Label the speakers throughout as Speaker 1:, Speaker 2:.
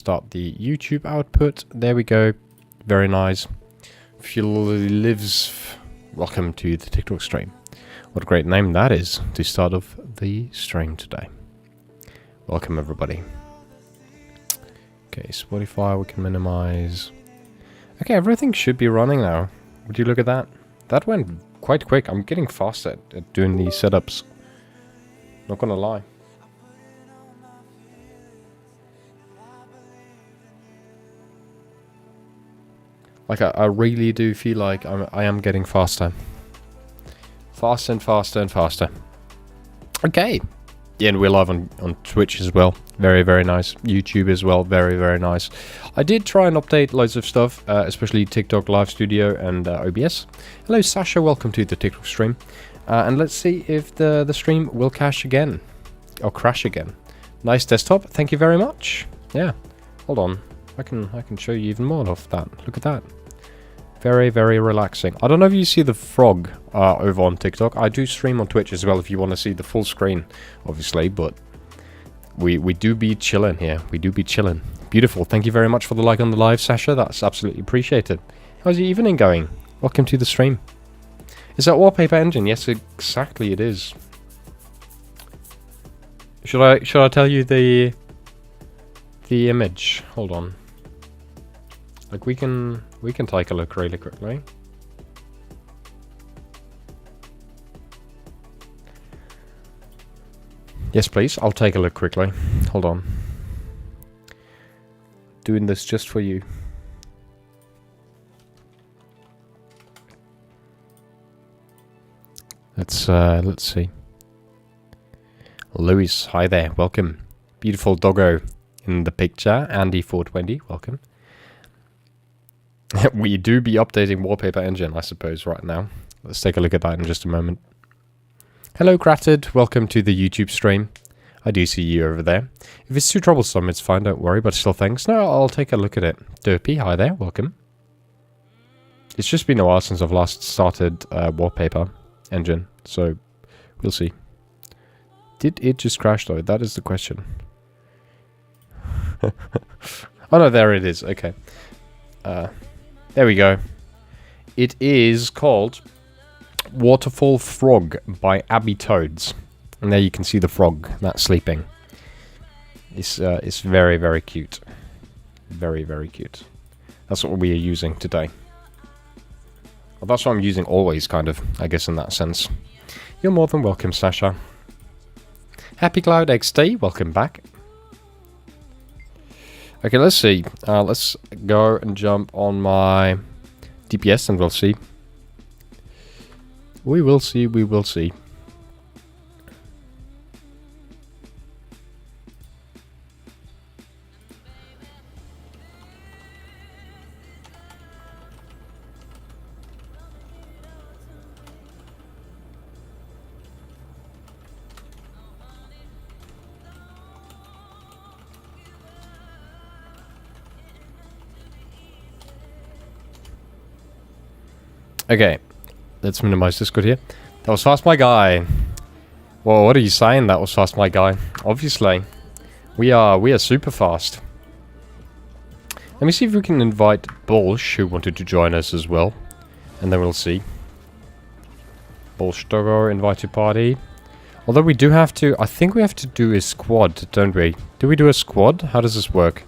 Speaker 1: Start the YouTube output. There we go. Very nice. Lives. Welcome to the TikTok stream. What a great name that is to start off the stream today. Welcome everybody. Okay, Spotify we can minimize. Okay, everything should be running now. Would you look at that? That went quite quick. I'm getting faster at doing these setups. Not gonna lie. Like, I really do feel like I am getting faster. Faster and faster and faster. Okay. Yeah, and we're live on Twitch as well. Very, very nice. YouTube as well. Very, very nice. I did try and update loads of stuff, especially TikTok Live Studio and OBS. Hello, Sasha. Welcome to the TikTok stream. And let's see if the stream will crash again. Or crash again. Nice desktop. Thank you very much. Yeah. Hold on. I can show you even more of that. Look at that. Very, very relaxing. I don't know if you see the frog over on TikTok. I do stream on Twitch as well if you want to see the full screen, obviously. But we do be chilling here. We do be chilling. Beautiful. Thank you very much for the like on the live, Sasha. That's absolutely appreciated. How's your evening going? Welcome to the stream. Is that Wallpaper Engine? Yes, exactly it is. Should I tell you the image? Hold on. Like we can take a look really quickly. Yes, please. I'll take a look quickly. Hold on. Doing this just for you. Let's see. Louis, hi there. Welcome. Beautiful doggo in the picture. Andy420, welcome. We do be updating Wallpaper Engine, I suppose, right now. Let's take a look at that in just a moment. Hello, Gratted. Welcome to the YouTube stream. I do see you over there. If it's too troublesome, it's fine. Don't worry, but still thanks. No, I'll take a look at it. Derpy, hi there. Welcome. It's just been a while since I've last started Wallpaper Engine, so we'll see. Did it just crash, though? That is the question. Oh, no, there it is. Okay. There we go. It is called Waterfall Frog by Abby Toads. And there you can see the frog that's sleeping. It's very, very cute. Very, very cute. That's what we are using today. Well, that's what I'm using always, kind of, I guess, in that sense. You're more than welcome, Sasha. Happy Cloud XD, welcome back. Okay, let's see. Let's go and jump on my DPS and we'll see. We will see, we will see. Okay, let's minimize Discord here. That was fast, my guy. Whoa, what are you saying? That was fast, my guy. Obviously, we are super fast. Let me see if we can invite Bolsh, who wanted to join us as well, and then we'll see. Bolsh Doggo, invite to party. Although we do have to, I think we have to do a squad, don't we? Do we do a squad? How does this work?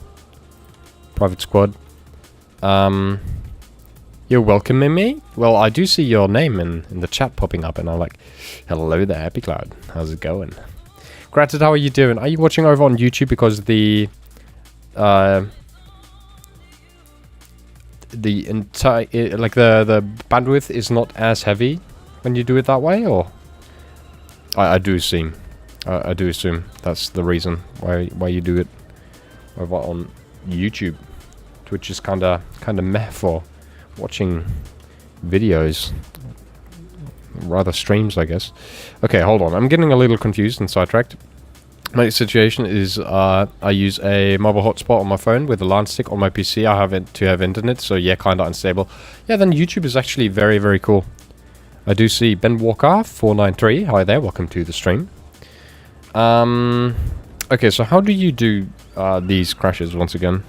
Speaker 1: Private squad. You're welcoming me? Well, I do see your name in the chat popping up, and I'm like, hello there, Happy Cloud. How's it going? Granted, how are you doing? Are you watching over on YouTube because the entire, like the bandwidth is not as heavy when you do it that way, or? I do assume. I do assume that's the reason why you do it over on YouTube. Twitch is kinda meh for watching videos, rather streams, I guess. Okay, hold on. I'm getting a little confused and sidetracked. My situation is I use a mobile hotspot on my phone with a LAN stick on my PC. I have it to have internet, so yeah, kind of unstable. Yeah, then YouTube is actually very, very cool. I do see Ben Walker 493. Hi there, welcome to the stream. Okay, so how do you do these crashes once again.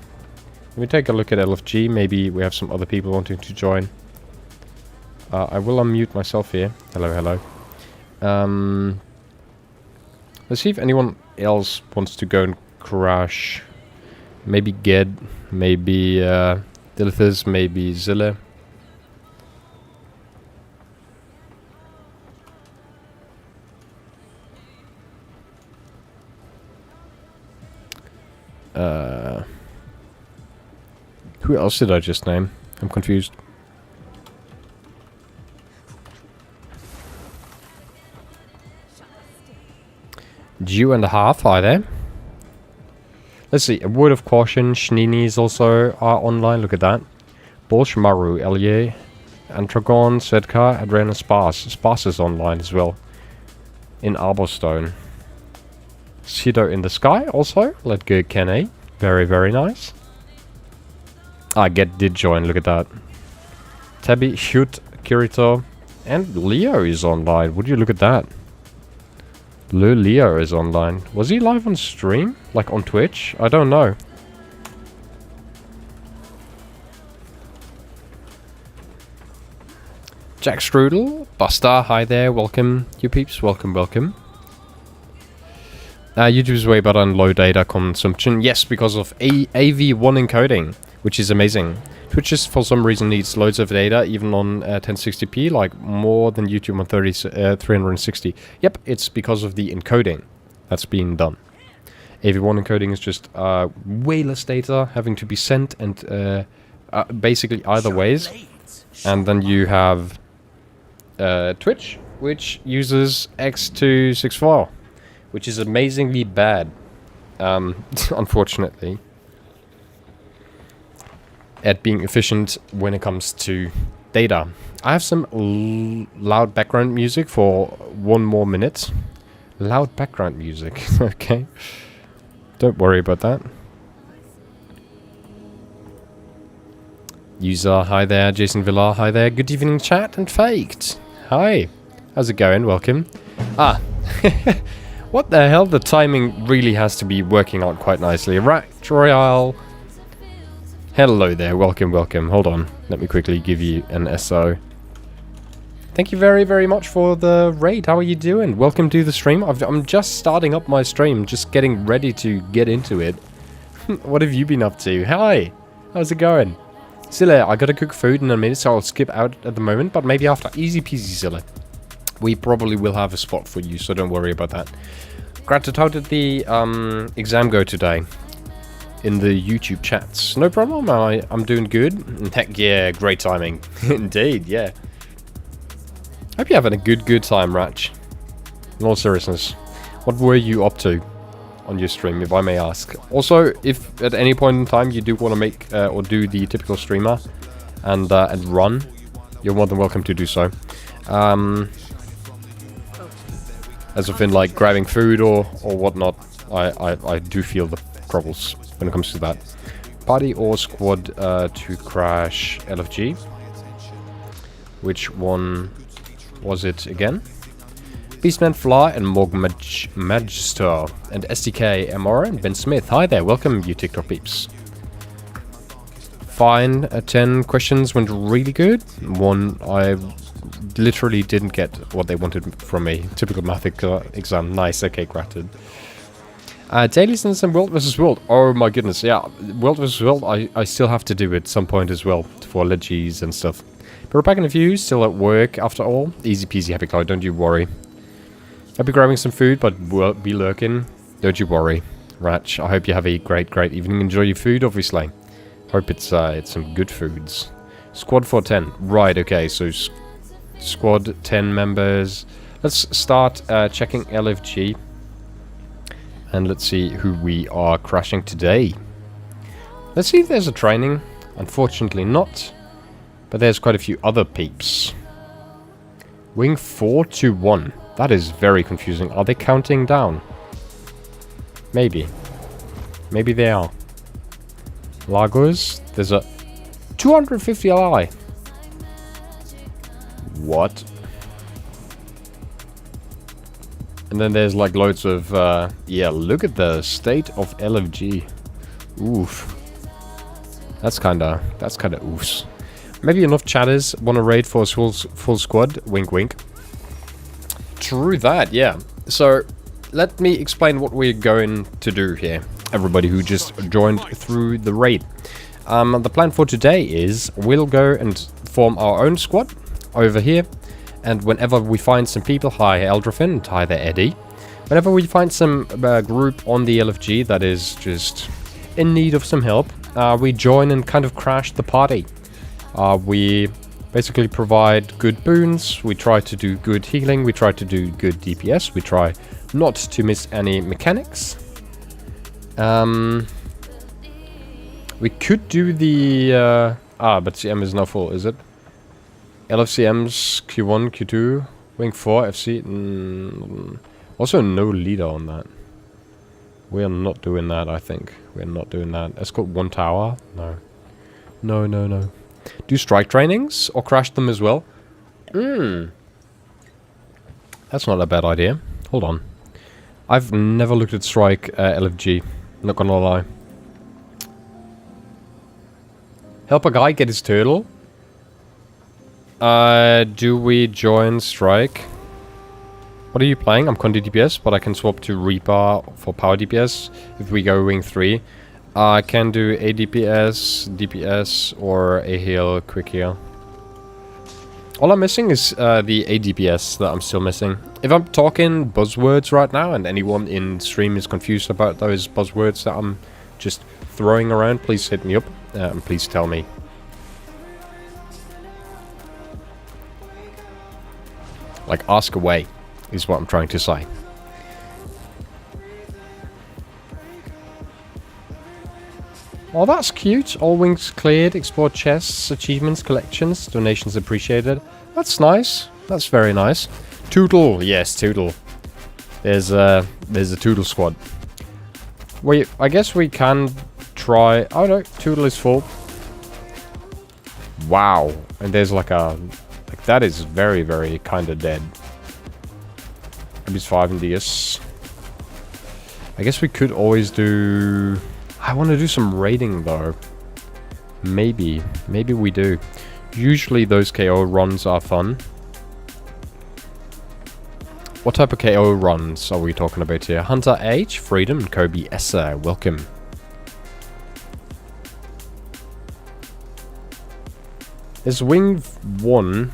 Speaker 1: Let me take a look at LFG. Maybe we have some other people wanting to join. I will unmute myself here. Hello, hello. Let's see if anyone else wants to go and crash. Maybe Ged, maybe Dilithus, maybe Zilla. Who else did I just name? I'm confused. Jew and a half, hi there. Let's see, a word of caution, Shninis also are online, look at that. Bolshmaru, Elye, Antragon, Sedka, Adriana Sparse. Sparse is online as well. In Arborstone. Sido in the sky also, let go Kenny. Very, very nice. Get did join, look at that. Tabby, Shoot, Kirito, and Leo is online, would you look at that? Leo is online. Was he live on stream? Like on Twitch? I don't know. Jack Strudel, Buster, hi there, welcome. You peeps, welcome, welcome. YouTube's way better on low data consumption. Yes, because of AV1 encoding, which is amazing. Twitch just for some reason needs loads of data, even on 1060p, like more than YouTube on 360. Yep, it's because of the encoding that's being done. AV1 encoding is just way less data having to be sent, and basically either ways. And then you have Twitch, which uses X264, which is amazingly bad, unfortunately, at being efficient when it comes to data. I have some loud background music for 1 more minute. Loud background music, okay. Don't worry about that. User, hi there. Jason Villar, hi there. Good evening, chat, and Faked. Hi. How's it going? Welcome. What the hell? The timing really has to be working out quite nicely. Right, Royale. Hello there, welcome, welcome. Hold on, let me quickly give you an SO. Thank you very, very much for the raid. How are you doing? Welcome to the stream. I'm just starting up my stream, just getting ready to get into it. What have you been up to? Hi, how's it going? Zilla, I gotta cook food in a minute, so I'll skip out at the moment, but maybe after. Easy peasy, Zilla. We probably will have a spot for you, so don't worry about that. Granted, how did the exam go today? In the YouTube chats. No problem, I'm doing good. Heck yeah, great timing. Indeed, yeah. Hope you're having a good time, Ratch. In all seriousness. What were you up to on your stream, if I may ask? Also, if at any point in time you do want to make or do the typical streamer and run, you're more than welcome to do so. As if in like grabbing food or whatnot, I do feel the troubles when it comes to that. Party or squad to crash LFG. Which one was it again? Beastman Fly and Morg Magister and SDK MR and Ben Smith. Hi there, welcome you TikTok peeps. Fine, 10 questions went really good. One, I literally didn't get what they wanted from me. Typical math exam. Nice, okay, granted. Dailies and some World vs. World. Oh my goodness, yeah. World vs. World, I still have to do it at some point as well for legis and stuff. But we're back in a few, still at work after all. Easy peasy, happy cloud, don't you worry. I'll be grabbing some food, but we'll be lurking. Don't you worry. Ratch, I hope you have a great evening. Enjoy your food, obviously. Hope it's some good foods. Squad for 10. Right, okay, so squad 10 members. Let's start checking LFG. And let's see who we are crashing today. Let's see if there's a training. Unfortunately not. But there's quite a few other peeps. Wing 421. That is very confusing. Are they counting down? Maybe. Maybe they are. Lagos. There's a 250 Li. What? And then there's like loads of, yeah, look at the state of LFG. Oof. That's kinda oofs. Maybe enough chatters want to raid for a full squad. Wink, wink. True that, yeah. So, let me explain what we're going to do here. Everybody who just joined through the raid. The plan for today is we'll go and form our own squad over here. And whenever we find some people, hi Eldrofin and hi there Eddie. Whenever we find some group on the LFG that is just in need of some help, we join and kind of crash the party. We basically provide good boons, we try to do good healing, we try to do good DPS, we try not to miss any mechanics. We could do the... but CM is now full, is it? LFCM's Q1, Q2, Wing 4, FC... also no leader on that. We are not doing that, I think. We're not doing that. Escort 1 tower? No. No, no, no. Do strike trainings? Or crash them as well? That's not a bad idea. Hold on. I've never looked at strike LFG. Not gonna lie. Help a guy get his turtle? Do we join strike? What are you playing? I'm Condi DPS, but I can swap to Reaper for power DPS if we go wing 3. I can do a DPS, or a heal, quick heal. All I'm missing is the ADPS that I'm still missing. If I'm talking buzzwords right now and anyone in stream is confused about those buzzwords that I'm just throwing around, please hit me up and please tell me. Like, ask away is what I'm trying to say. Oh, that's cute. All wings cleared. Explore chests, achievements, collections, donations appreciated. That's nice. That's very nice. Tootle. Yes, Tootle. There's a Tootle squad. I guess we can try... Oh no, Tootle is full. Wow. And there's like a... Like, that is very, very kind of dead. Maybe it's 5 in DS. I guess we could always do... I want to do some raiding though. Maybe we do. Usually those KO runs are fun. What type of KO runs are we talking about here? Hunter H, Freedom, and Kobe Esser, welcome. There's Wing 1,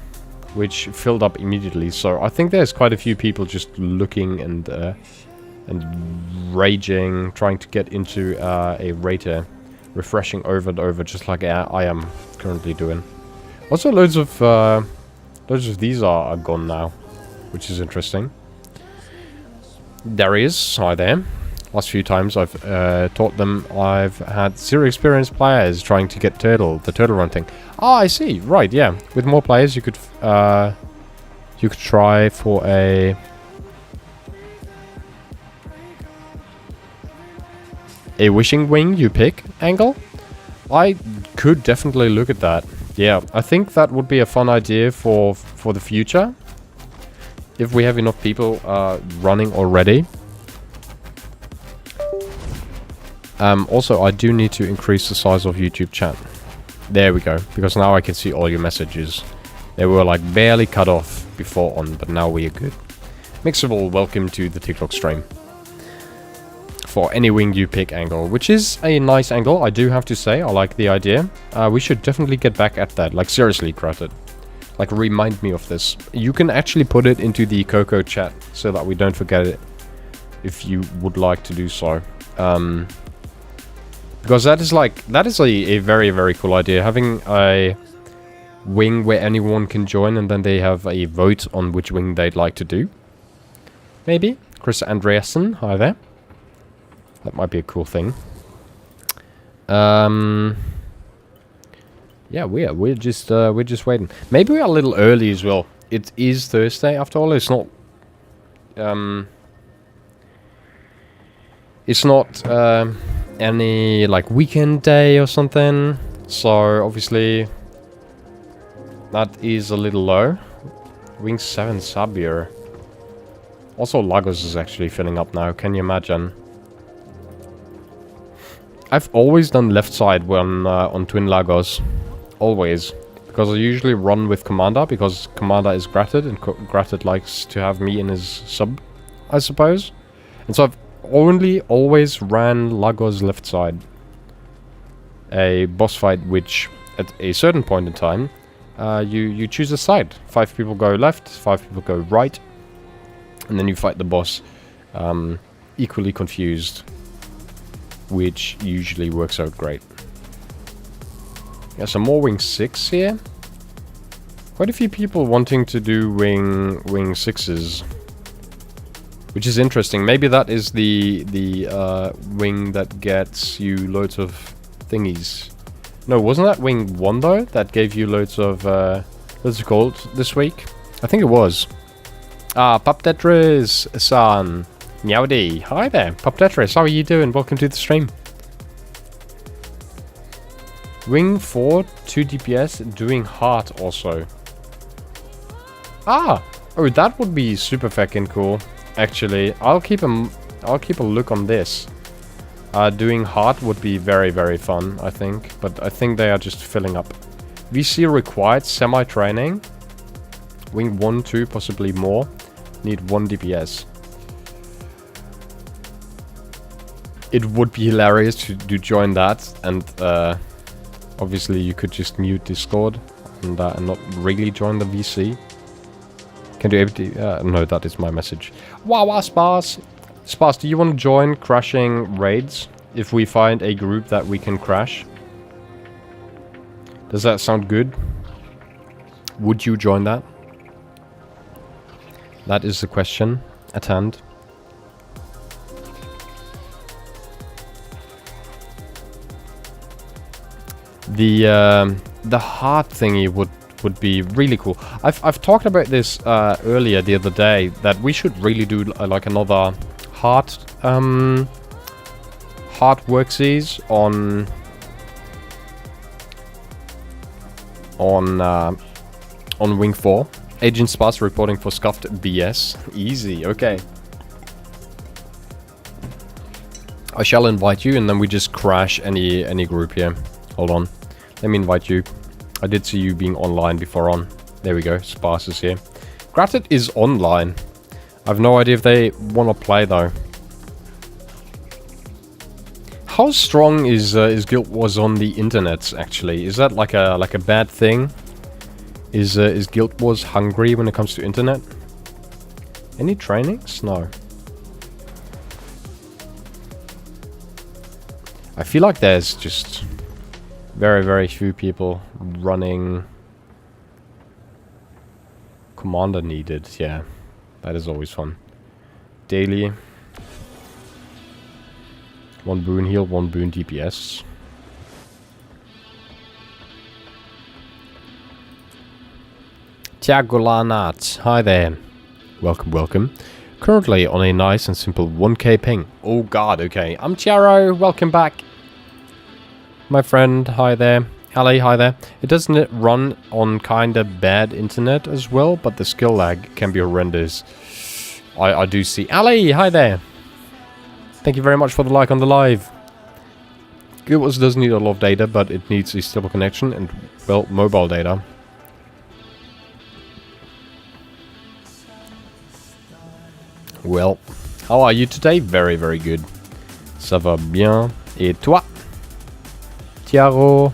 Speaker 1: which filled up immediately, so I think there's quite a few people just looking and raging, trying to get into a raider, refreshing over and over, just like I am currently doing. Also, loads of these are gone now, which is interesting. Darius, hi there. Last few times I've taught them, I've had 0 experienced players trying to get the turtle run thing. Ah, I see. Right, yeah. With more players, you could try for a wishing wing you pick angle. I could definitely look at that. Yeah, I think that would be a fun idea for the future. If we have enough people running already. Also, I do need to increase the size of YouTube chat. There we go, because now I can see all your messages. They were like barely cut off before on, but now we are good. Mixable, welcome to the TikTok stream. For any wing you pick angle, which is a nice angle, I do have to say. I like the idea. We should definitely get back at that. Like, seriously, Grutted. Like, remind me of this. You can actually put it into the Coco chat so that we don't forget it, if you would like to do so. Because that is a very, very cool idea. Having a wing where anyone can join and then they have a vote on which wing they'd like to do. Maybe. Chris Andreasen, hi there. That might be a cool thing. Yeah, we're just waiting. Maybe we are a little early as well. It is Thursday after all. It's not any like weekend day or something. So obviously that is a little low. Wing 7 Sabir. Also Lagos is actually filling up now. Can you imagine? I've always done left side when on Twin Lagos. Always. Because I usually run with Commander, because Commander is Gratted, and Gratted likes to have me in his sub, I suppose. And so I've only always ran Lagos left side. A boss fight which, at a certain point in time, you choose a side. 5 people go left, 5 people go right. And then you fight the boss equally confused, which usually works out great. Yeah, some more wing 6 here. Quite a few people wanting to do wing 6s, which is interesting. Maybe that is the wing that gets you loads of thingies. No, wasn't that wing 1 though? That gave you loads of what's it called this week? I think it was. Pup Tetris-san. Meowdy. Hi there, Pup Tetris. How are you doing? Welcome to the stream. Wing 4, 2 DPS, doing heart also. Oh, that would be super fucking cool. Actually, I'll keep a look on this. Doing heart would be very, very fun, I think. But I think they are just filling up. VC required semi-training. Wing 1, 2, possibly more. Need 1 DPS. It would be hilarious to join that, and obviously you could just mute Discord and not really join the VC. Can you able to... no, that is my message. Wow, Sparse! Sparse, do you want to join crashing raids? If we find a group that we can crash? Does that sound good? Would you join that? That is the question at hand. The heart thingy would be really cool. I've talked about this earlier the other day, that we should really do like another heart worksies on Wing 4. Agent Sparse reporting for scuffed BS. Easy, okay. I shall invite you, and then we just crash any group here. Hold on. Let me invite you. I did see you being online before on. There we go. Sparse is here. Gratted is online. I've no idea if they want to play though. How strong is Guild Wars on the internet actually? Is that like a bad thing? Is Guild Wars hungry when it comes to internet? Any trainings? No. I feel like there's just very, very few people running Commander needed. Yeah, that is always fun. Daily. 1 boon heal, 1 boon DPS. Tiagolanat, hi there. Welcome, welcome. Currently on a nice and simple 1k ping. Oh god, okay. I'm Tiaro, welcome back. My friend, hi there. Ali, hi there. It doesn't run on kinda bad internet as well, but the skill lag can be horrendous. I do see. Ali, hi there. Thank you very much for the like on the live. Guild Wars does need a lot of data, but it needs a stable connection and, well, mobile data. Well, how are you today? Very, very good. Ça va bien. Et toi? Tiaro.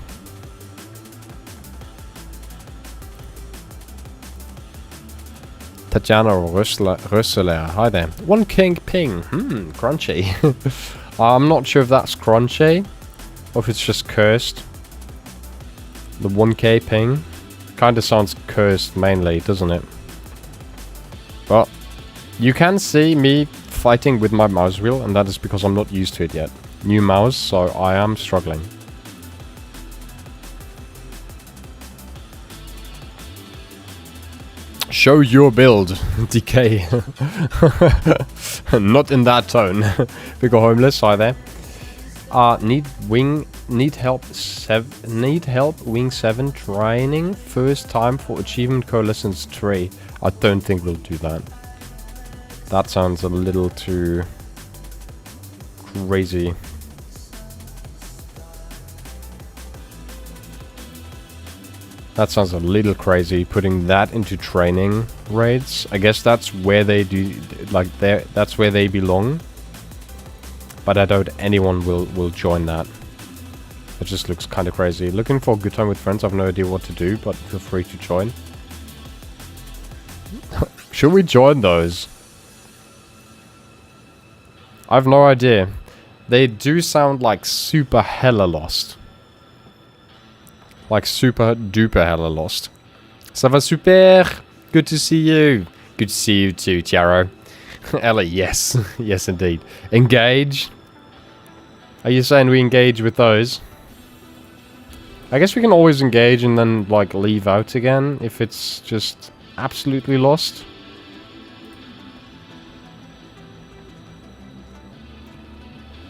Speaker 1: Tatjana Rösseler. Hi there. 1 king ping. Crunchy. I'm not sure if that's crunchy or if it's just cursed. The 1k ping. Kinda sounds cursed mainly, doesn't it? But you can see me fighting with my mouse wheel, and that is because I'm not used to it yet. New mouse, so I am struggling. Show your build, DK. Not in that tone. Bigger homeless, hi there. Need help wing 7 training. First time for achievement coalescence 3. I don't think we'll do that. That sounds a little too crazy. That sounds a little crazy, putting that into training raids. I guess that's where they do, like, that's where they belong. But I doubt anyone will join that. It just looks kind of crazy. Looking for a good time with friends. I have no idea what to do, but feel free to join. Should we join those? I have no idea. They do sound like super hella lost. Like super duper hella lost. Ça va super. Good to see you. Good to see you too, Tiaro. Ellie, yes. Yes, indeed. Engage. Are you saying we engage with those? I guess we can always engage and then, like, leave out again if it's just absolutely lost.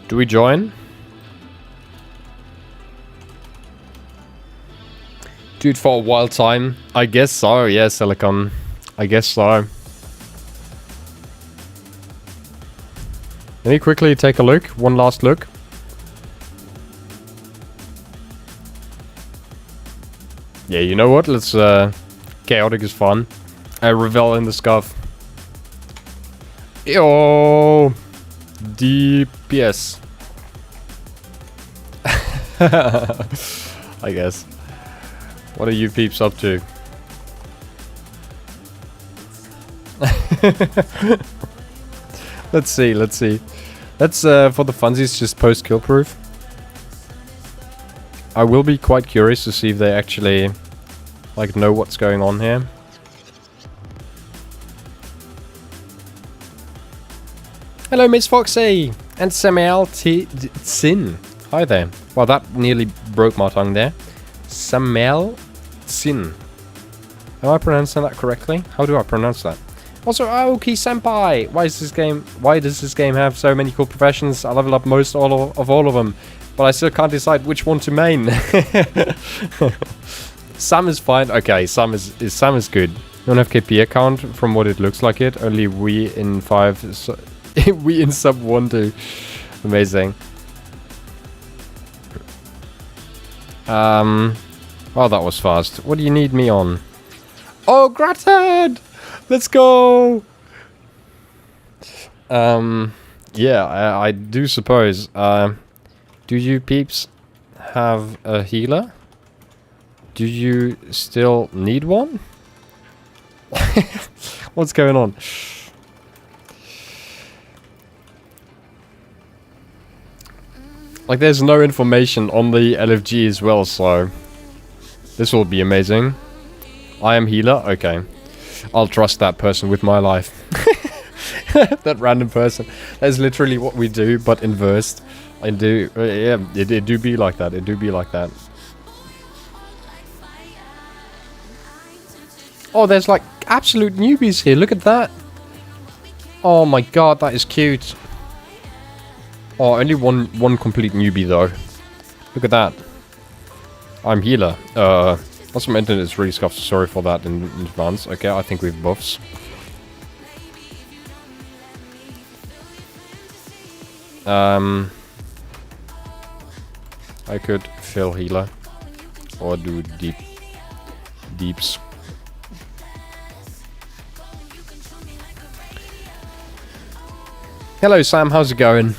Speaker 1: Do we join? Dude, for a wild time? I guess so, yeah, Silicon. I guess so. Let me quickly take a look. One last look. Yeah, you know what? Let's, chaotic is fun. Revel in the scuff. Yo! DPS. I guess. What are you peeps up to? Let's see, let's see. Let's, for the funsies, just post kill proof. I will be quite curious to see if they actually, like, know what's going on here. Hello, Miss Foxy! And Samuel Sin. Hi there. Well, that nearly broke my tongue there. Samuel Sin. Am I pronouncing that correctly? How do I pronounce that? Also, Aoki Senpai! Why does this game have so many cool professions? I level up most of all of them. But I still can't decide which one to main. Sam is fine. Okay, Sam is good. You don't have KP account from what it looks like it. Only we in 5. So we in sub 1 do. Amazing. Well, that was fast. What do you need me on? Oh, Gratad! Let's go! Yeah, I do suppose. Do you peeps have a healer? Do you still need one? What's going on? Like, there's no information on the LFG as well, so this will be amazing. I am healer? Okay. I'll trust that person with my life. That random person. That's literally what we do, but inversed. I do, yeah, it do be like that. It do be like that. Oh, there's like absolute newbies here. Look at that. Oh my god, that is cute. Oh, only one complete newbie though. Look at that. I'm healer. Also my internet is really scuffed. Sorry for that in advance. Okay, I think we've buffs. I could fill healer or do deeps. Hello Sam, how's it going?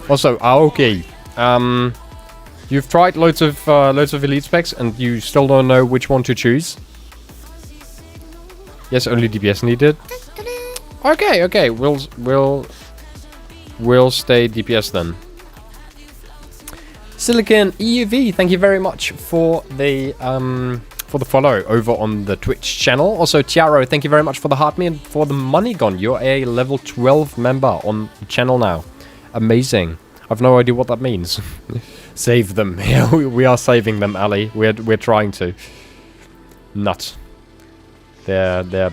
Speaker 1: Also, Aoki, you've tried loads of elite specs and you still don't know which one to choose. Yes, only DPS needed. Okay, we'll stay DPS then. Silicon EUV, thank you very much for the follow over on the Twitch channel. Also, Tiaro, thank you very much for the heart me and for the money gone. You're a level 12 member on the channel now. Amazing. I've no idea what that means. Save them. Yeah, we are saving them, Ali. We're trying to. Nut. They're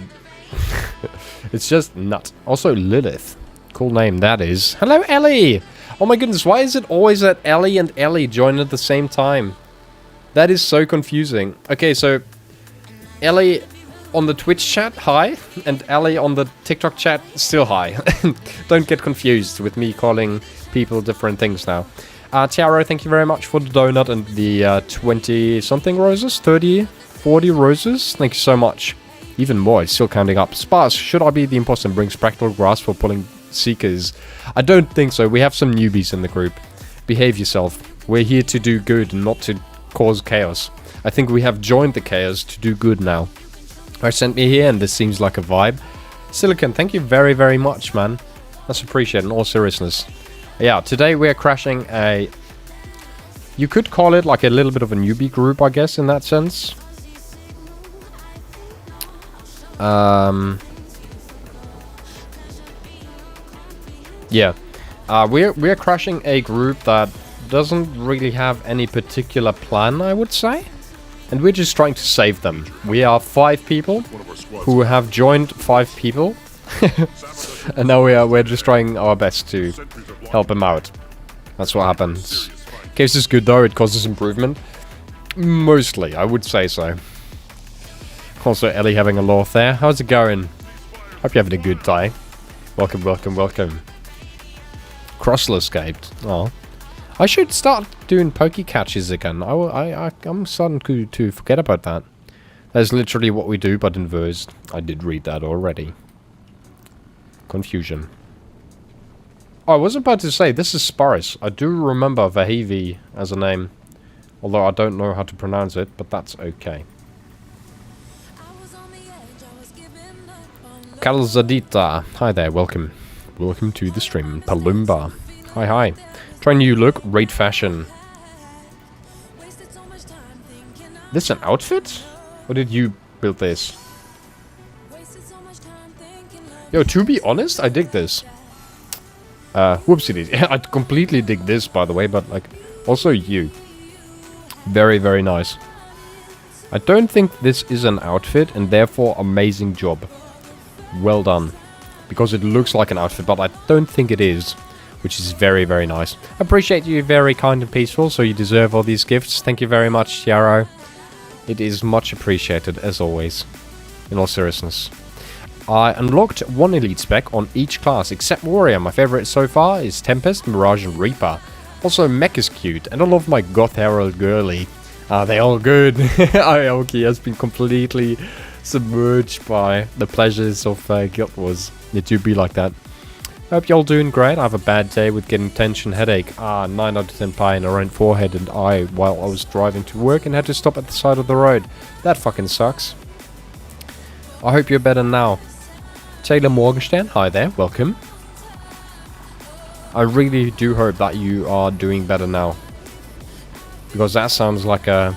Speaker 1: it's just nut. Also, Lilith. Cool name that is. Hello, Ellie! Oh my goodness, why is it always that Ellie and Ellie join at the same time? That is so confusing. Okay, so Ellie on the Twitch chat, hi. And Ellie on the TikTok chat, still hi. Don't get confused with me calling people different things now. Tiaro, thank you very much for the donut and the 20-something roses. 30, 40 roses. Thank you so much. Even more, it's still counting up. Sparse, should I be the imposter and bring practical grass for pulling seekers? I don't think so. We have some newbies in the group. Behave yourself. We're here to do good and not to cause chaos. I think we have joined the chaos to do good now. I sent me here and this seems like a vibe. Silicon, thank you very, very much, man. That's appreciated in all seriousness. Yeah, today we're crashing a... You could call it like a little bit of a newbie group, I guess, in that sense. Yeah. We're crashing a group that doesn't really have any particular plan, I would say. And we're just trying to save them. We are 5 people who have joined 5 people. And now we're just trying our best to help them out. That's what happens. Case is good though, it causes improvement. Mostly, I would say so. Also, Ellie having a laugh there. How's it going? Hope you're having a good day. Welcome, welcome, welcome. Crossler escaped. Oh. I should start doing pokey catches again. I'm starting to forget about that. That's literally what we do, but in verse. I did read that already. Confusion. Oh, I was about to say, this is sparse. I do remember Vahivi as a name. Although I don't know how to pronounce it, but that's okay. Kalzadita. Hi there, welcome. Welcome to the stream. Palumba. Hi, hi. Try new look, raid fashion. This an outfit? Or did you build this? Yo, to be honest, I dig this. Whoopsie. I completely dig this, by the way, but like, also you. Very, very nice. I don't think this is an outfit, and therefore, amazing job. Well done. Because it looks like an outfit, but I don't think it is. Which is very, very nice. Appreciate you, very kind and peaceful, so you deserve all these gifts. Thank you very much, Tiaro. It is much appreciated, as always. In all seriousness. I unlocked 1 elite spec on each class, except Warrior. My favorite so far is Tempest, Mirage, and Reaper. Also, Mech is cute, and I love my Goth Herald girly. Are they all good? Aoki has been completely submerged by the pleasures of Guild Wars. It do be like that. Hope y'all doing great. I have a bad day with getting tension headache. 9 out of 10 pie in around forehead and eye while I was driving to work and had to stop at the side of the road. That fucking sucks. I hope you're better now. Taylor Morgenstern, hi there, welcome. I really do hope that you are doing better now. Because that sounds like a...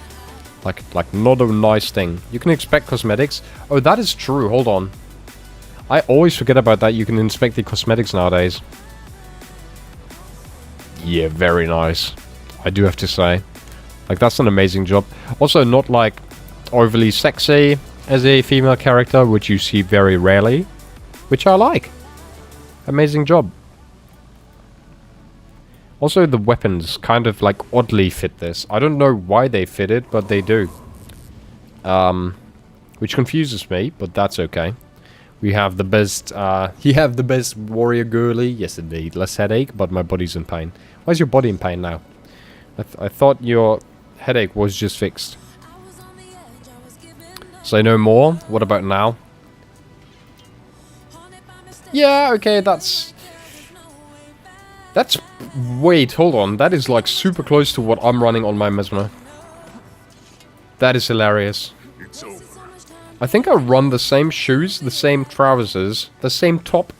Speaker 1: Like not a nice thing. You can expect cosmetics. Oh, that is true, hold on. I always forget about that. You can inspect the cosmetics nowadays. Yeah, very nice. I do have to say. Like, that's an amazing job. Also, not like overly sexy as a female character, which you see very rarely. Which I like. Amazing job. Also, the weapons kind of like oddly fit this. I don't know why they fit it, but they do. Which confuses me, but that's okay. We have the best, you have the best warrior girly. Yes, indeed. Less headache, but my body's in pain. Why is your body in pain now? I thought your headache was just fixed. Say no more. What about now? Yeah, okay, that's... Wait, hold on. That is like super close to what I'm running on my Mesmer. That is hilarious. I think I run the same shoes, the same trousers, the same top.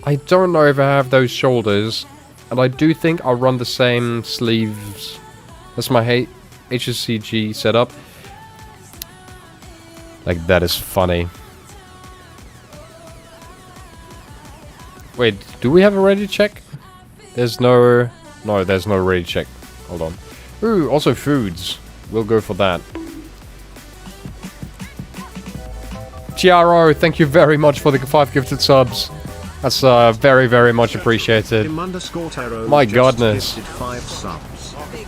Speaker 1: I don't know if I have those shoulders. And I do think I run the same sleeves. That's my HSCG setup. Like, that is funny. Wait, do we have a ready check? There's no... No, there's no ready check. Hold on. Ooh, also foods. We'll go for that. Chiaro, thank you very much for the 5 gifted subs. That's very, very much appreciated. My godness.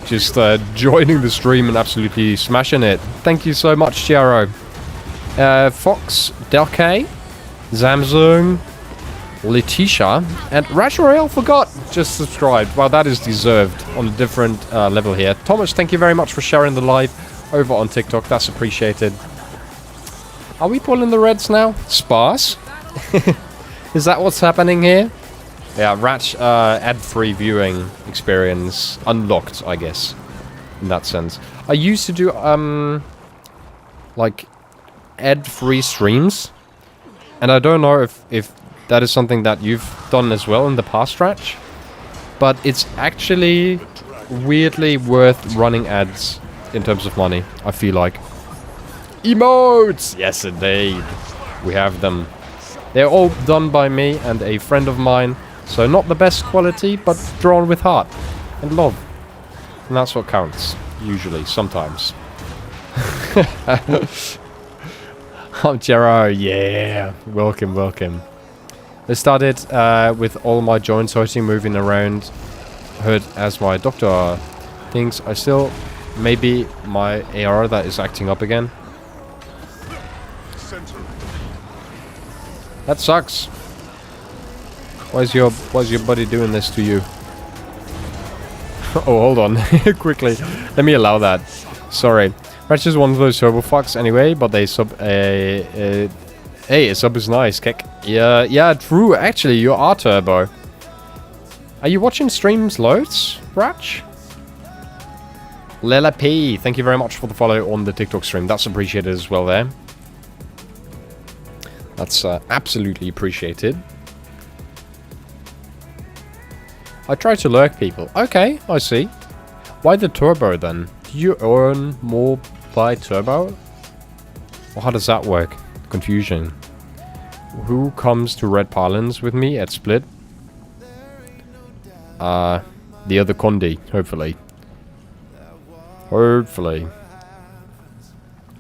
Speaker 1: Just joining the stream and absolutely smashing it. Thank you so much, Chiaro. Fox, Delkay, Samsung, Letitia, and Rash Royale forgot just subscribed. Well, that is deserved on a different level here. Thomas, thank you very much for sharing the live over on TikTok. That's appreciated. Are we pulling the reds now? Sparse? Is that what's happening here? Yeah, Ratch ad-free viewing experience unlocked, I guess, in that sense. I used to do like ad-free streams, and I don't know if that is something that you've done as well in the past, Ratch, but it's actually weirdly worth running ads in terms of money, I feel like. Emotes! Yes, indeed. We have them. They're all done by me and a friend of mine, so not the best quality, but drawn with heart and love. And that's what counts, usually, sometimes. Oh, Jero, yeah. Welcome, welcome. I started with all my joint sorting moving around. Heard as my doctor thinks I still maybe my AR that is acting up again. That sucks. Why's your buddy doing this to you? Oh, hold on. Quickly. Let me allow that. Sorry. Ratch is one of those turbo fucks anyway, but they sub hey, a sub is nice, Kek. Yeah, true. Actually, you are turbo. Are you watching streams loads, Ratch? Lela P, thank you very much for the follow on the TikTok stream. That's appreciated as well there. That's absolutely appreciated. I try to lurk people. Okay, I see. Why the turbo then? Do you earn more by turbo? Or how does that work? Confusion. Who comes to Red Pylons with me at Split? The other Condi, hopefully. Hopefully.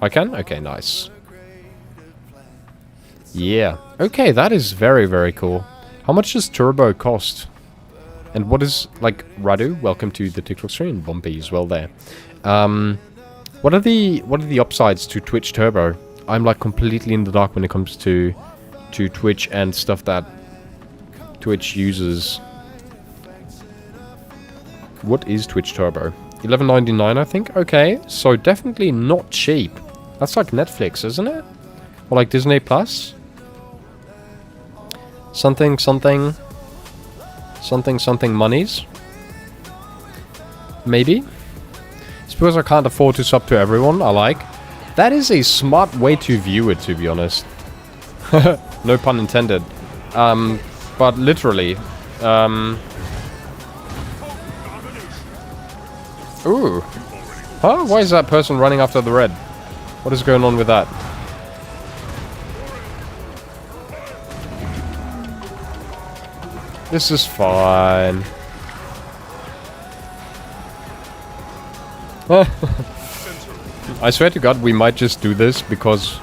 Speaker 1: I can? Okay, nice. Yeah. Okay, that is very, very cool. How much does turbo cost? And what is, like, Radu, welcome to the TikTok stream. Bumpy as well there. What are the upsides to Twitch Turbo? I'm like completely in the dark when it comes to Twitch and stuff that Twitch uses. What is Twitch Turbo? $11.99, I think. Okay, so definitely not cheap. That's like Netflix, isn't it? Or like Disney Plus? Something monies. Maybe. Suppose I can't afford to sub to everyone. I like. That is a smart way to view it, to be honest. No pun intended. But literally. Ooh. Huh? Why is that person running after the red? What is going on with that? This is fine. I swear to God, we might just do this because...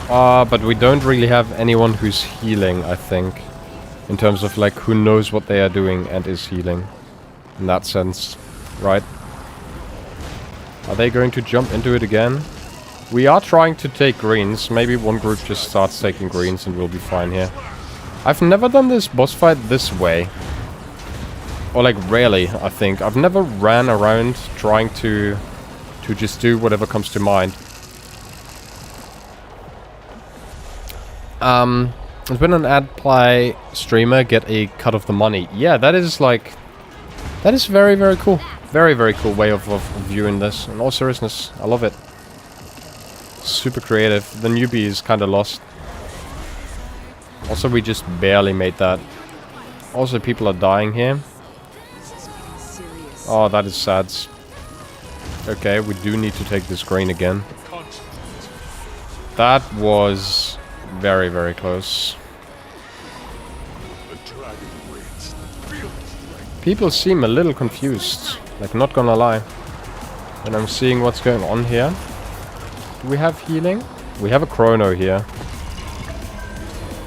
Speaker 1: but we don't really have anyone who's healing, I think. In terms of, like, who knows what they are doing and is healing. In that sense, right? Are they going to jump into it again? We are trying to take greens. Maybe one group just starts taking greens and we'll be fine here. I've never done this boss fight this way. Or like rarely, I think. I've never ran around trying to just do whatever comes to mind. When an ad play streamer get a cut of the money. Yeah, that is like... That is very, very cool. Very, very cool way of viewing this. In all seriousness, I love it. Super creative. The newbie is kind of lost. Also, we just barely made that. Also, people are dying here. Oh, that is sad. Okay, we do need to take this green again. That was very, very close. People seem a little confused. Like, not gonna lie. When I'm seeing what's going on here. Do we have healing? We have a chrono here.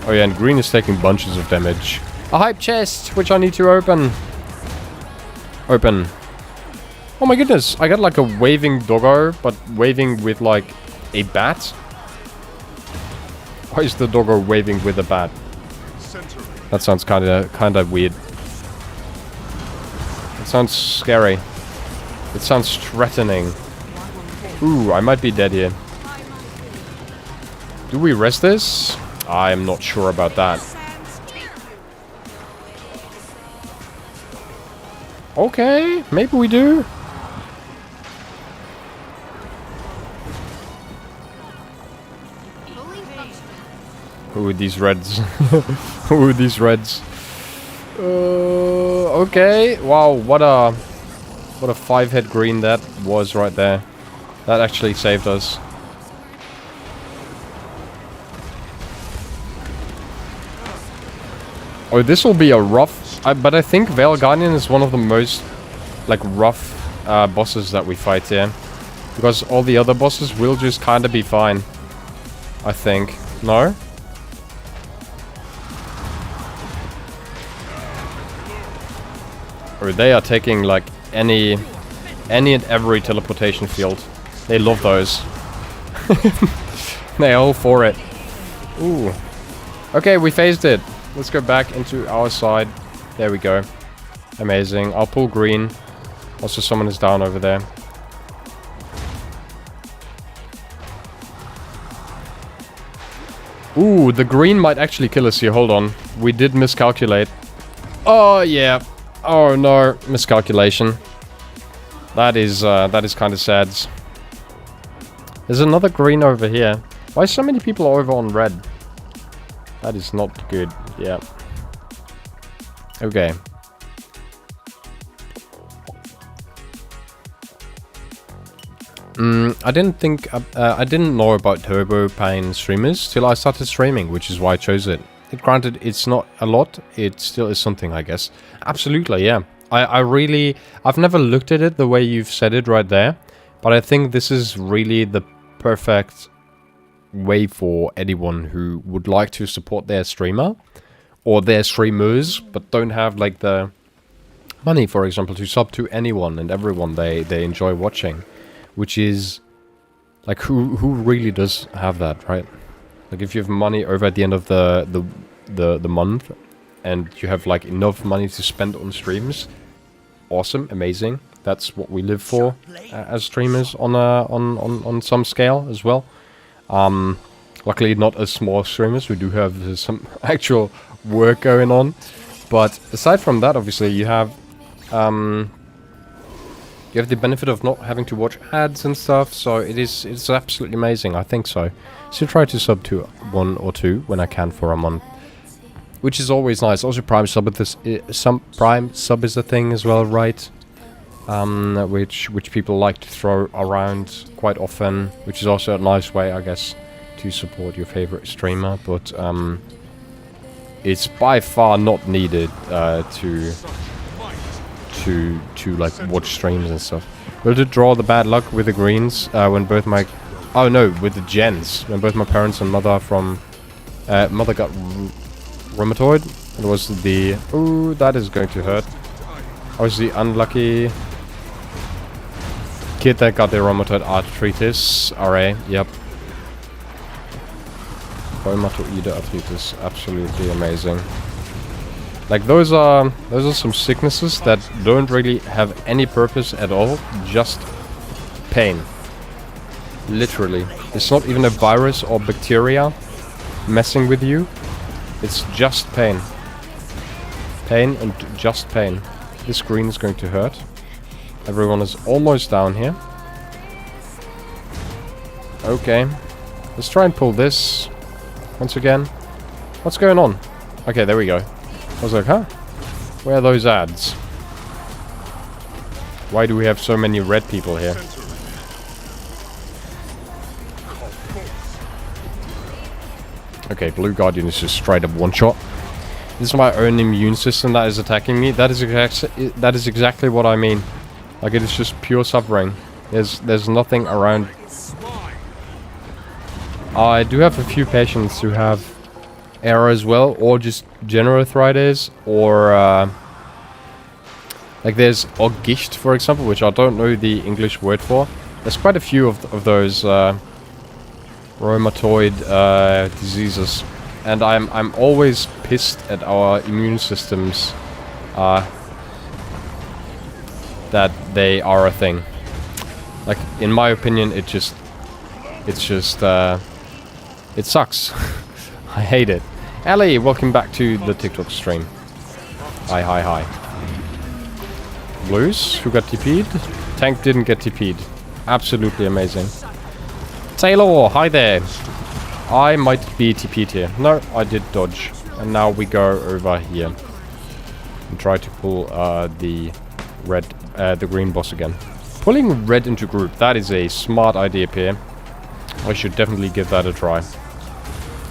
Speaker 1: Oh yeah, and green is taking bunches of damage. A hype chest, which I need to open. Open. Oh my goodness, I got like a waving doggo, but waving with like a bat. Why is the doggo waving with a bat? That sounds kinda weird. It sounds scary. It sounds threatening. Ooh, I might be dead here. Do we rest this? I'm not sure about that. Okay, maybe we do. Who are these reds? Who are these reds? Okay. Wow, what a 5-hit green that was right there. That actually saved us. Oh, this will be a rough... but I think Veil Guardian is one of the most, like, rough bosses that we fight here. Because all the other bosses will just kind of be fine. I think. No? Or they are taking, like, any and every teleportation field. They love those. They're all for it. Ooh. Okay, we phased it. Let's go back into our side. There we go. Amazing. I'll pull green. Also, someone is down over there. Ooh, the green might actually kill us here. Hold on. We did miscalculate. Oh, yeah. Oh, no. Miscalculation. That is kind of sad. There's another green over here. Why so many people are over on red? That is not good. Yeah. Okay. I didn't know about Turbo Pain streamers till I started streaming, which is why I chose it. Granted, it's not a lot. It still is something, I guess. Absolutely, yeah. I've never looked at it the way you've said it right there, but I think this is really the perfect way for anyone who would like to support their streamer or their streamers, but don't have like the money, for example, to sub to anyone and everyone they enjoy watching, which is like who really does have that, right? Like if you have money over at the end of the month and you have like enough money to spend on streams, awesome, amazing. That's what we live for as streamers on some scale as well. Luckily not as small streamers. We do have some actual work going on, but aside from that, obviously you have the benefit of not having to watch ads and stuff. So it's absolutely amazing. I think so. So try to sub to 1 or 2 when I can for a month, which is always nice. Also, Prime sub is Prime sub is a thing as well, right? Which people like to throw around quite often, which is also a nice way, I guess, to support your favorite streamer. But it's by far not needed to like watch streams and stuff. Will to draw the bad luck with the greens when both my with the gens, when both my parents and mother from mother got rheumatoid. It was the that is going to hurt. I was the unlucky kid that got the rheumatoid arthritis. RA, yep. Rheumatoid arthritis, absolutely amazing. Like those are some sicknesses that don't really have any purpose at all, just pain. Literally. It's not even a virus or bacteria messing with you. It's just pain. Pain and just pain. This green is going to hurt. Everyone is almost down here. Okay. Let's try and pull this once again. What's going on? Okay, there we go. I was like, huh? Where are those ads? Why do we have so many red people here? Okay, Blue Guardian is just straight up one-shot. This is my own immune system that is attacking me. That is exactly what I mean. Like, it is just pure suffering. There's nothing around. I do have a few patients who have error as well, or just general arthritis, or like there's Gicht, for example, which I don't know the English word for. There's quite a few of those rheumatoid diseases. And I'm always pissed at our immune systems that they are a thing. Like, in my opinion, it sucks. I hate it. Ellie, welcome back to the TikTok stream. Hi. Blues, who got TP'd? Tank didn't get TP'd. Absolutely amazing. Taylor, hi there. I might be TP'd here. No, I did dodge. And now we go over here. And try to pull the green boss again. Pulling red into group, that is a smart idea, Pierre. I should definitely give that a try.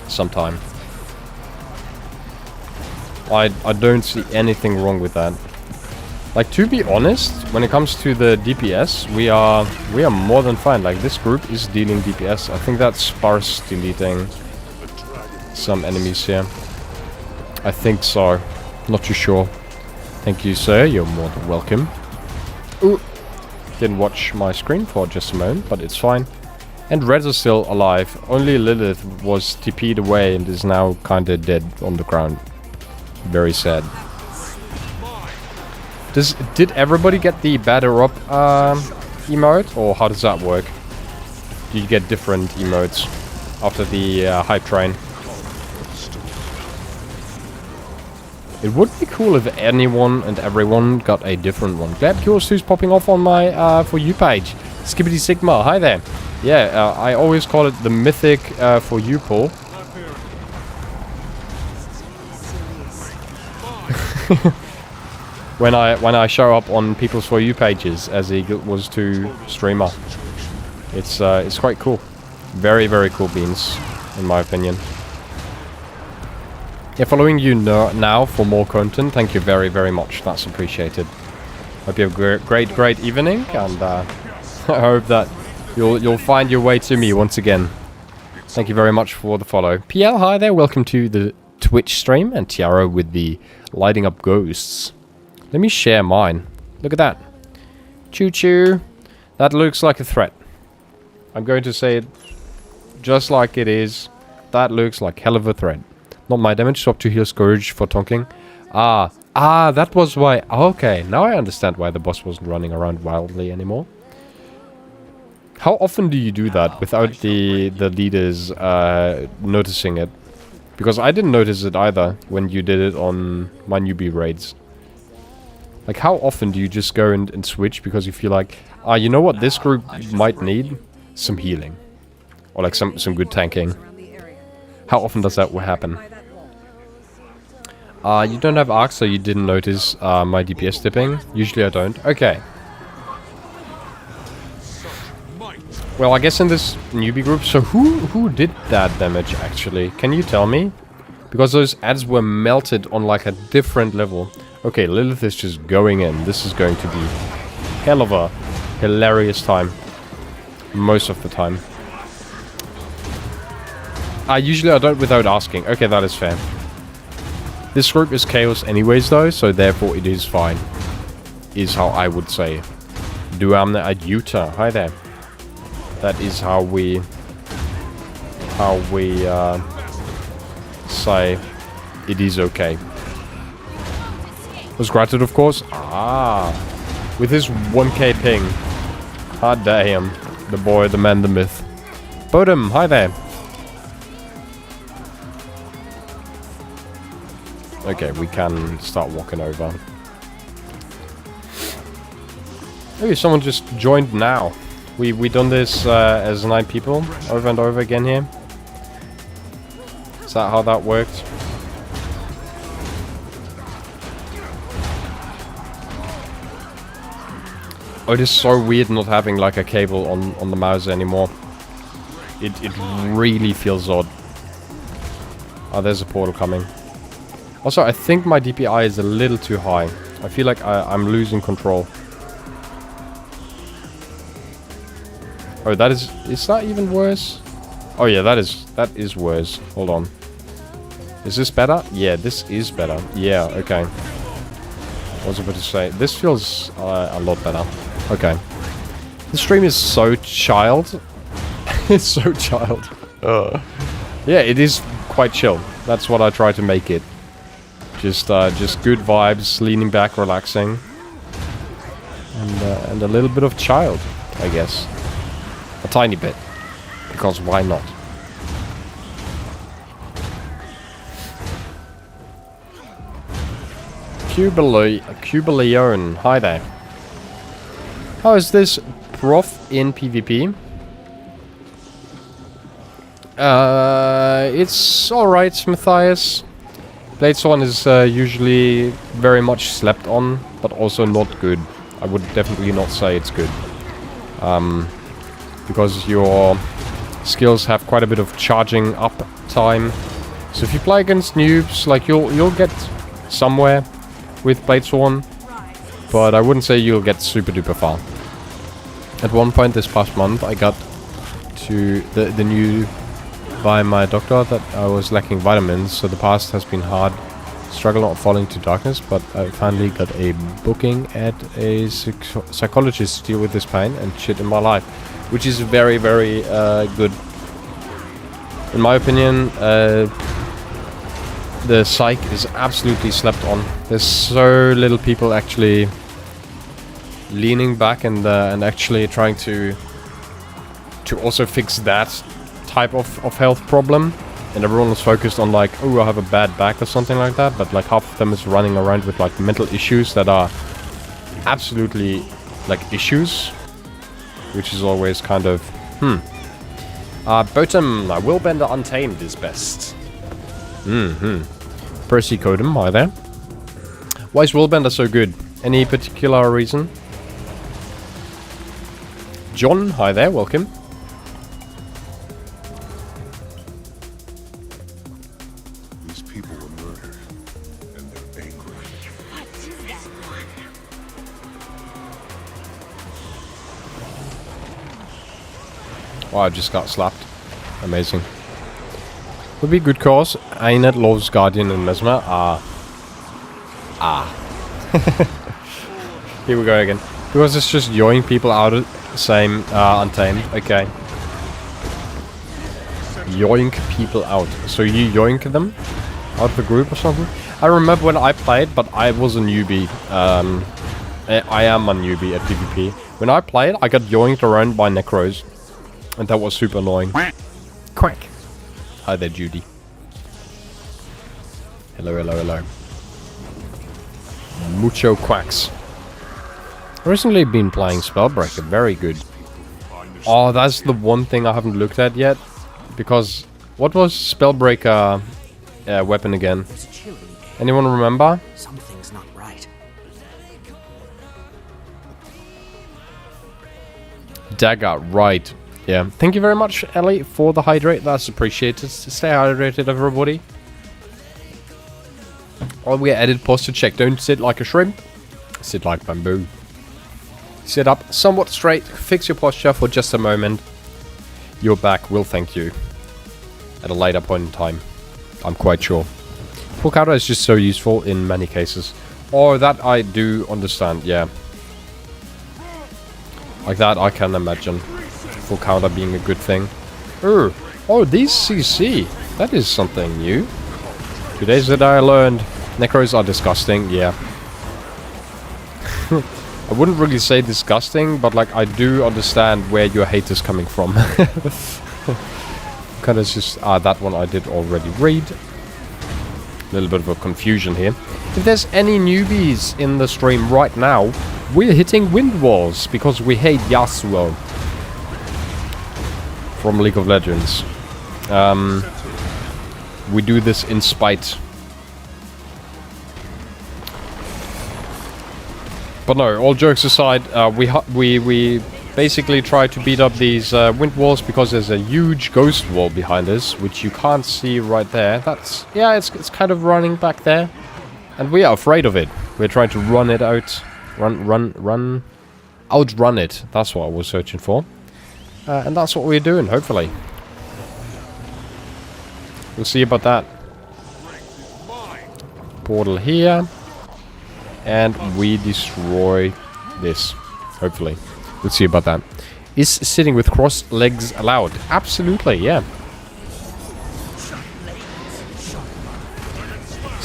Speaker 1: Sometime. I don't see anything wrong with that. Like, to be honest, when it comes to the DPS, we are more than fine. Like, this group is dealing DPS. I think that's sparse deleting some enemies here. I think so. Not too sure. Thank you, sir. You're more than welcome. Ooh. Didn't watch my screen for just a moment, but it's fine. And Reds are still alive. Only Lilith was TP'd away and is now kinda dead on the ground. Very sad. Did everybody get the batter up emote, or how does that work? Do you get different emotes after the hype train? It would be cool if anyone and everyone got a different one. Glad Curious 2's popping off on my For You page. Skibbity Sigma, hi there. Yeah, I always call it the mythic For You poll. when I show up on people's For You pages as he was to streamer. It's quite cool. Very, very cool beans, in my opinion. Yeah, following you now for more content. Thank you very, very much. That's appreciated. Hope you have a great evening, and I hope that you'll find your way to me once again. Thank you very much for the follow. PL, hi there. Welcome to the Twitch stream, and Tiara with the lighting up ghosts. Let me share mine. Look at that. Choo-choo. That looks like a threat. I'm going to say it just like it is. That looks like hell of a threat. Not my damage. Swap to heal Scourge for tonking. Ah, that was why. Okay, now I understand why the boss wasn't running around wildly anymore. How often do you do that without the leaders noticing it? Because I didn't notice it either when you did it on my newbie raids. Like, how often do you just go and switch because you feel like, you know what, this group might need some healing. Or like some good tanking. How often does that happen? You don't have arcs, so you didn't notice my DPS dipping. Usually I don't. Okay. Well, I guess in this newbie group, so who did that damage actually? Can you tell me? Because those ads were melted on like a different level. Okay, Lilith is just going in. This is going to be hell of a hilarious time. Most of the time. Usually I don't without asking. Okay, that is fair. This group is chaos anyways though, so therefore it is fine. Is how I would say. Duamna Adjuta. Hi there. That is how we say it is okay. Was granted, of course. With his 1k ping. Hot damn. The boy, the man, the myth. Bodum, hi there. Okay, we can start walking over. Maybe someone just joined now. We done this as 9 people over and over again here. Is that how that worked? Oh, it is so weird not having like a cable on the mouse anymore. It really feels odd. Oh, there's a portal coming. Also, I think my DPI is a little too high. I feel like I'm losing control. Oh, is that even worse? Oh yeah, that is worse. Hold on. Is this better? Yeah, this is better. Yeah, okay. I was about to say, this feels a lot better. Okay. The stream is so child. It's so child. Yeah, it is quite chill. That's what I try to make it. Just good vibes, leaning back, relaxing. And a little bit of child, I guess. A tiny bit. Because why not? Cubaleon, hi there. How is this prof in PvP? It's alright, Matthias. Bladeswan is usually very much slept on, but also not good. I would definitely not say it's good. Because your skills have quite a bit of charging up time. So if you play against noobs, like you'll get somewhere with Bladeswan, but I wouldn't say you'll get super duper far. At one point this past month, I got to the new by my doctor that I was lacking vitamins, so the past has been hard. Struggle not falling to darkness, but I finally got a booking at a psychologist to deal with this pain and shit in my life, which is very, very good. In my opinion, the psych is absolutely slept on. There's so little people actually leaning back and actually trying to also fix that type of health problem, and everyone was focused on like, oh, I have a bad back or something like that, but like half of them is running around with like mental issues that are absolutely like issues, which is always kind of Botum, Willbender Untamed is best. Percy Codum, hi there. Why is Willbender so good? Any particular reason? John, hi there, welcome. Oh, I just got slapped. Amazing. Would be a good cause. Ainet, Love's Guardian, and Mesmer are... Here we go again. Because it's just yoink people out of same Untamed. Okay. Yoink people out. So you yoink them out of the group or something? I remember when I played, but I was a newbie. I am a newbie at PvP. When I played, I got yoinked around by Necros. And that was super annoying. Quack. Hi there, Judy. Hello, hello, hello. Mucho quacks. Recently been playing Spellbreaker. Very good. Oh, that's the one thing I haven't looked at yet. Because, what was Spellbreaker weapon again? Anyone remember?
Speaker 2: Something's not right.
Speaker 1: Dagger, right. Yeah. Thank you very much, Ellie, for the hydrate. That's appreciated. Stay hydrated, everybody. Oh, we added posture check. Don't sit like a shrimp. Sit like bamboo. Sit up somewhat straight. Fix your posture for just a moment. Your back will thank you. At a later point in time. I'm quite sure. Full counter is just so useful in many cases. Oh, that I do understand, yeah. Like that I can imagine. Full counter being a good thing. Oh, these CC. That is something new. Today's that I learned. Necros are disgusting, yeah. I wouldn't really say disgusting, but like I do understand where your hate is coming from. Kind of just that one I did already read. A little bit of a confusion here. If there's any newbies in the stream right now, we're hitting wind walls because we hate Yasuo from League of Legends. We do this in spite. But no, all jokes aside, we basically try to beat up these wind walls because there's a huge ghost wall behind us, which you can't see right there. That's, yeah, it's kind of running back there. And we are afraid of it. We're trying to run it out. Outrun it. That's what I was searching for. And that's what we're doing, hopefully. We'll see about that. Portal here. And we destroy this. Hopefully. We'll see about that. Is sitting with crossed legs allowed? Absolutely, yeah.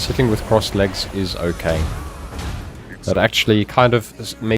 Speaker 1: sitting with crossed legs is okay. That actually kind of makes